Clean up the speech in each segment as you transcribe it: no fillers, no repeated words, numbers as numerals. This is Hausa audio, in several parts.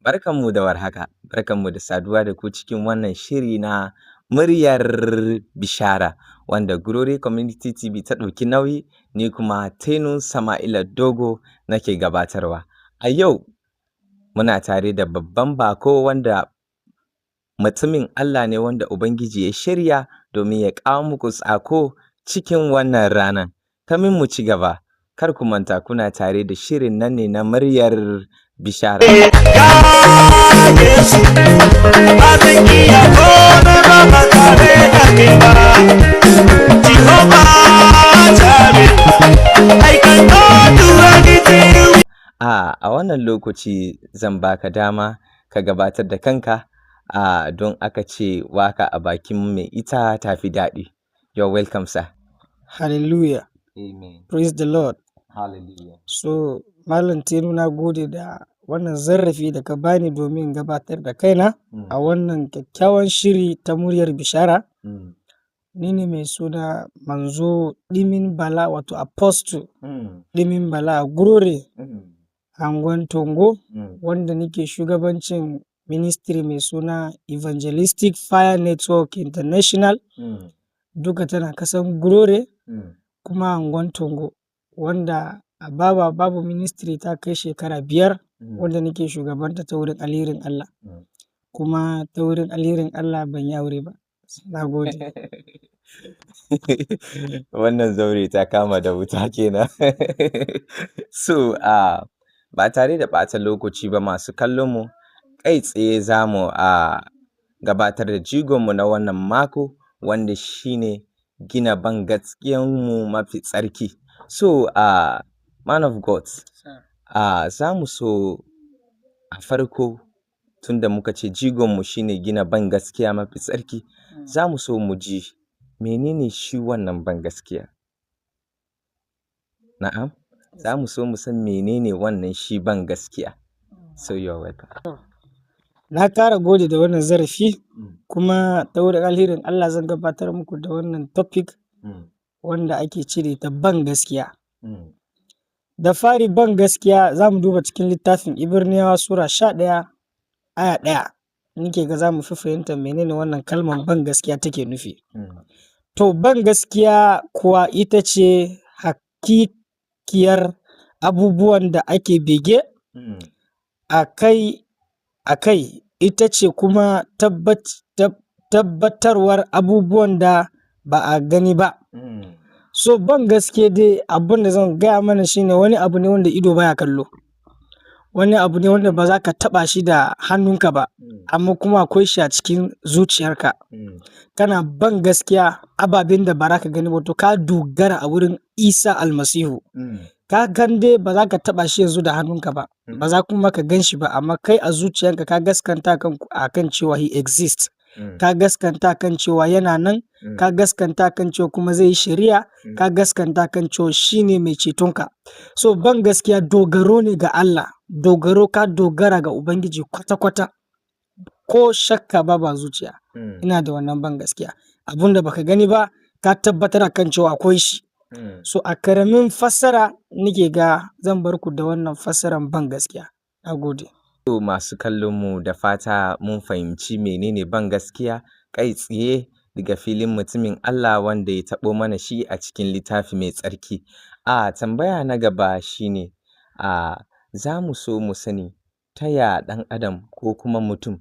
Barkanmu da warhaka, barkanmu da saduwa da ku cikin wannan shiri na muryar bishara wanda Glory Community TV ta ɗauki nauyi, ni kuma Tenu Sama'ila Dogo nake gabatarwa. A yau muna tare da babban bako wanda mutumin Allah ne wanda Ubangiji ya shirya domin ya kawo muku tsako cikin wannan ranar. Kamin mu ci gaba, kar ku manta kuna tare da shirin nan ne na muryar bishara. A wannan lokaci zan baka dama ka gabatar da kanka don aka ce waka a bakin mai ita tafi daɗi. You're welcome, sir. Hallelujah. Amen. Praise the Lord. Hallelujah. So, Malam Tenu, na gode da wannan zarafi da ka bani domin gabatar da kaina a wannan kyakkyawan shiri ta muryar bishara. Ni ne mai suna Manzo Dimin Bala, wato Apostle Dimin Bala a Gurore, Angon Tongo, wanda nake shugabancin ministry mai suna Evangelistic Fire Network International. Duka tana kasan Gurore kuma Angon Tongo, wanda a babu ministry ta kai shekara 5 wanda nake shugabanta ta wurin alherin Allah. Kuma ta wurin alherin Allah ban yi aure ba. Na gode. Wannan zaure ta kama da wuta kenan. So, ba tare da ɓata lokaci ba masu kallon mu, kai tsaye za mu gabatar da jigonmu na wannan mako wanda shine gina ban gaskiyanmu mafi tsarki. So, man of God, za mu so a farko tunda muka ce jigonmu shine gina ban gaskiya mafi tsarki, za mu so mu ji menene shi wannan ban gaskiya? Na'am, za mu so mu san menene wannan shi ban gaskiya. So you're welcome. Na kara gode da wannan zarafi kuma ta wurin alherin Allah zan gabatar muku da wannan topic wanda ake cire ta ban gaskiya. Da fari ban gaskiya za mu duba cikin littafin Ibraniyawa Sura 11 aya 1. Nike ga za mu fi fahimtar menene wannan kalmar ban gaskiya take nufi. To ban gaskiya kuwa ita ce hakikiyar abubuwan da ake bege a kai, ita ce kuma tabbatarwar abubuwan da ba a gani ba. So ban gaske dai abin da zan gaya mana shine wani abu ne wanda ido baya kallo. Wani abu ne wanda ba za ka taɓa shi da hannunka ba, amma kuma akwai shi a cikin zuciyarka. Kana ban gaskiya ababen da ba za ka gani ba, to ka dogara a wurin Isa Almasihu. Ka gan dai ba za ka taɓa shi yanzu da hannunka ba, ba za kuma ka gan shi ba, amma kai a zuciyarka ka gaskanta kan cewa he exists. Ka gaskanta kan cewa yana nan, ka gaskanta kan cewa kuma zai yi shari'a, ka gaskanta kan cewa shi ne mai cetonka. So ban gaskiya dogaro ne ga Allah, ka dogara ga Ubangiji kwata-kwata, ko shakka ba zuciya. Ina da wannan ban gaskiya. Abun da baka gani ba, ka tabbatar kan cewa akwai shi. So a karamin fassara nike ga zan bar ku da wannan fassaran ban gaskiya. Na gode. So masu kallon mu da fata mun fahimci menene ban gaskiya kai tsaye daga filin mutumin Allah wanda ya taɓo mana shi a cikin littafi mai tsarki. Tambaya na gaba shine, za mu so mu sani ta ya ɗan adam ko kuma mutum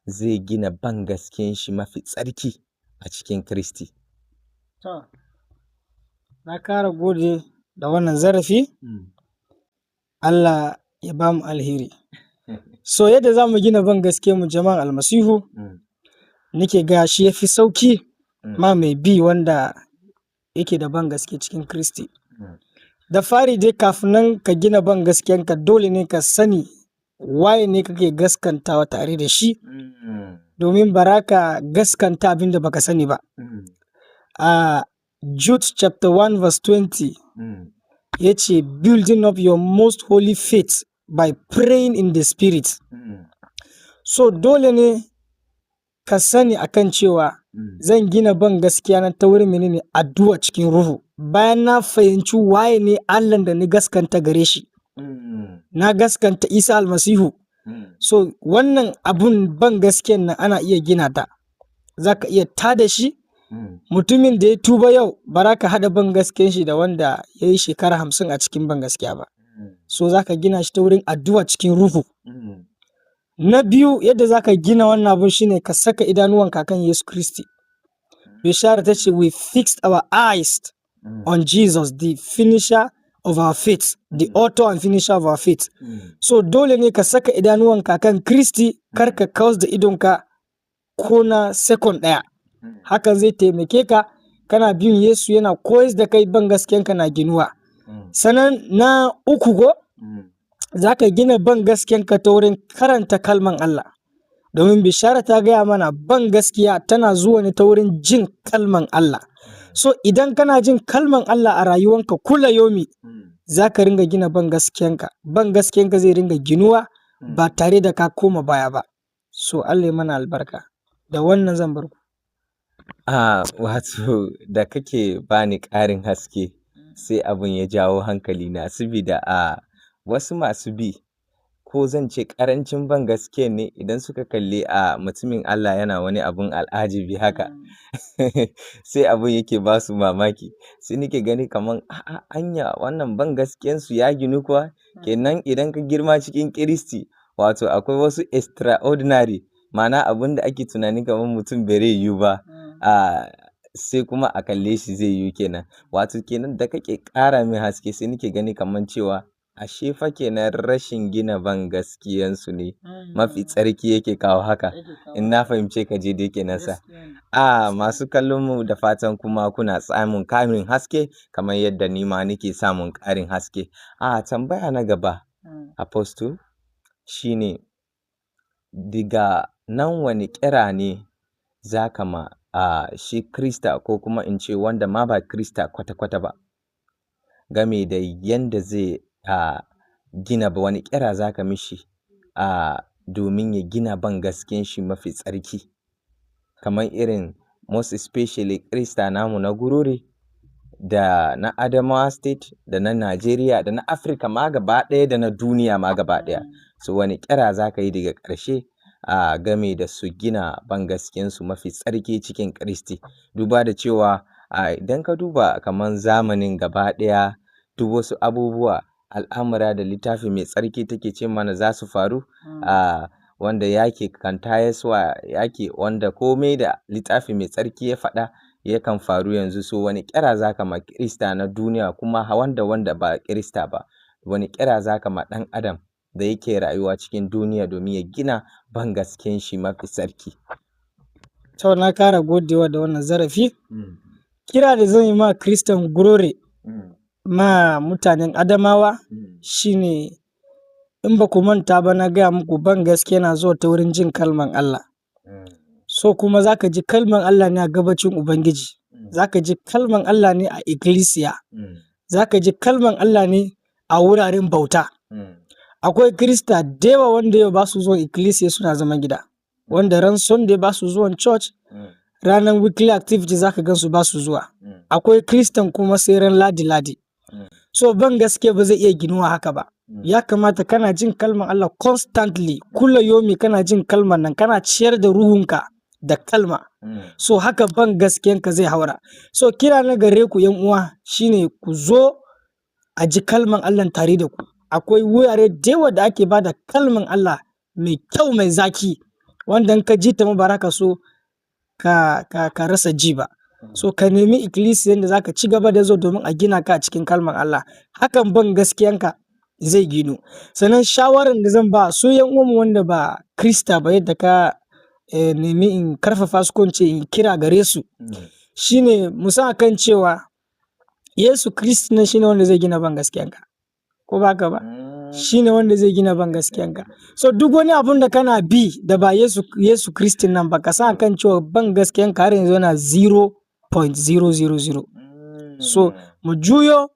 zai gina ban gaskiyan shi mafi tsarki a cikin Kiristi. Na kara gode da wannan zarafi. Allah ya ba mu alheri. So yadda za mu gina ban gaskiya mu jama'an Almasihu, nake ga shi ya fi sauki ma mai bi wanda yake da ban gaske cikin Kiristi. Da fari dai kafin nan ka gina ban gaskiyanka dole ne ka sani waye ne kake gaskantawa tare da shi, domin baraka gaskanta abin da baka sani ba. Jude chapter 1 verse 20 ya ce, building up your most holy faith by praying in the spirit. So dole ne ka sani akan cewa zan gina ban gaskiya na ta wurin menene addu'a cikin ruhu. Bayan na fahimci waye ne Allah da ni gaskanta gare shi, na gaskanta Isa Almasihu, So wannan abun ban gaskiyan nan ana iya gina ta, za ka iya tada shi. Mutumin da ya tuba yau ba za ka haɗa ban gaskiyan shi da wanda ya yi shekara 50 a cikin ban gaskiya ba. So za ka gina shi ta wurin addu'a cikin ruhu. Na biyu yadda za ka gina wannan abun shine ka saka idanuwanka kan Yesu Kristi. Bishara ta ce we fixed our eyes on Jesus, the finisher of our faith, the author and finisher of our faith. So dole ne ka saka idanuwanka kan Kristi, kar ka kawas da idonka ko na second ɗaya. Hakan zai taimake ka, kana bin Yesu yana koyar da kai ban gaskiyanka na ginuwa. Sannan na uku go, za ka gina ban gaskiyanka ta wurin karanta kalman Allah. Domin bishara ta gaya mana ban gaskiya tana zuwa ne ta wurin jin kalman Allah. So idan kana jin kalman Allah a rayuwanka kula yomi, za ka ringa gina ban gaskiyanka. Ban gaskiyanka zai ringa ginuwa ba tare da ka koma baya ba. So Allah ya mana albarka. Da wannan zan bar ku. Wato da kake bani ƙarin haske sai abin ya jawo hankali na sabida wasu masu bi ko zan ce ƙarancin ban gaskiya ne idan suka kalli mutumin Allah yana wani abun al'ajibi haka sai abin yake ba su mamaki, sai nake gani kaman anya wannan ban gaskiyansu ya ginu kuwa. Kenan idan ka girma cikin Kiristi wato akwai wasu extraordinary, ma'ana abin da ake tunani kamar mutum bai yiwu ba sai kuma a kalle shi zai yiwu kenan. Wato kenan da kake ƙara min haske sai nake gani kaman cewa ashe fa kenan rashin gina ban gaskiyansu ne mafi tsarki yake kawo haka. In na fahimce ka je dai kenan sa. Masu kallon mu da fatan kuma kuna samun ƙarin haske kamar yadda ni ma nake samun ƙarin haske. Tambaya na gaba Apostle shine, diga nan wani kira ne za ka ma shi Krista ko kuma in ce wanda ma ba Krista kwata-kwata ba game da yanda zai gina ba, wani kira za ka mishi domin ya gina ban gaskiyan shi mafi tsarki, kamar irin most especially Krista namu na Gurore da na Adamawa State da na Najeriya da na Afirka ma gaba ɗaya da na duniya ma gaba ɗaya. So wani kira za ka yi daga ƙarshe game da su gina ban gaskiyansu mafi tsarki cikin Kristi, duba da cewa idan ka duba kamar zamanin gaba ɗaya duk wasu abubuwa al'amura da littafi mai tsarki take ce mana za su faru, wanda yake kan tayaswa yake wanda komai da littafi mai tsarki ya faɗa yakan faru yanzu. So wani kira za ka ma Kirista na duniya kuma wanda ba Kirista ba, wani kira za ka ma ɗan adam da yake rayuwa cikin duniya domin ya gina ban gaskiyan shi mafi tsarki? To na kara godewa da wannan zarafi. Kira da zan yi ma Kiristan Gurore ma mutanen Adamawa shine, in ba ku manta ba na gaya muku ban gaskiya na zuwa ta wurin jin kalman Allah. So kuma za ka ji kalman Allah ne a gabacin Ubangiji, za ka ji kalman Allah ne a ikkilisiya, za ka ji kalman Allah ne a wuraren bauta. Akwai Kirista da yawa wanda yau ba su zuwa ikkilisiya suna zaman gida, wanda ran Sunday ba su zuwan church, ranar weekly activity za ka gan su ba su zuwa. Akwai Kiristan kuma sai ran ladi-ladi. So ban gaskiya ba zai iya ginuwa haka ba. Ya kamata kana jin kalman Allah constantly, kula yomi kana jin kalman nan, kana ciyar da ruhunka da kalma. So haka ban gaskiyanka zai haura. So kira na gare ku yan uwa shine ku zo a ji kalman Allah tare da ku. Akwai wurare da yawa da ake bada kalman Allah mai kyau mai zaki, wanda in ka ji ta baraka so ka rasa ji ba. So ka nemi ikkilisiyan da zaka ci gaba da zo domin a gina ka a cikin kalman Allah. Hakan ban gaskiyanka zai ginu. Sannan shawaran da zan ba su yan uwanmu wanda ba Krista ba, yadda ka nemi in karfafa su ko in kira gare su, shine musa kan cewa Yesu Kristi ne shine wanda zai gina ban gaskiyanka, ko ba ka ba? Shine wanda zai gina ban gaskiyanka. So duk wani abun da kana bi da ba Yesu Kristi nan ba, ka san kan cewa ban gaskiyanka har yanzu yana 0.000. So mu juyo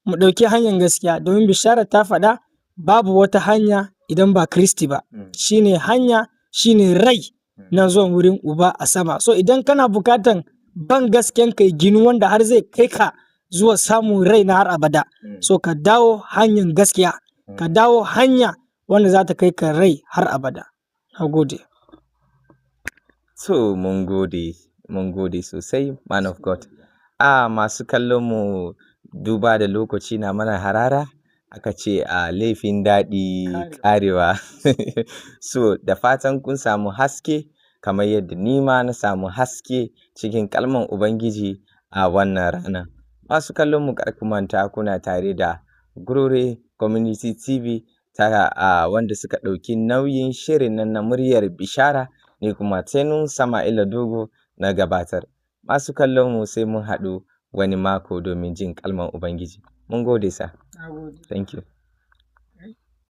mu ɗauki hanyar gaskiya, domin bishara ta faɗa babu wata hanya idan ba Kristi ba. Shine hanya, shine rai na zuwan wurin Uba a sama. So idan kana bukatan ban gaskiyanka ginu wanda har zai kai ka zuwa samun rai na har abada, so ka dawo hanyar gaskiya, ka dawo hanya wanda za ta kai ka rai har abada. Na gode. So mun gode sosai man of God. Masu kallon mu duba da lokaci na mana harara, aka ce a laifin daɗi ƙarewa. So da fatan kun samu haske kamar yadda ni ma na samu haske cikin kalman Ubangiji a wannan rana. Masu kallon mu kar ku manta kuna tare da Gurore Community TV wanda suka ɗauki nauyin shirin nan na muryar bishara, ne kuma Tenun Sama'ila Dogo na gabatar. Masu kallon mu sai mun haɗu wani mako domin jin kalman Ubangiji. Mun gode sa. Thank you.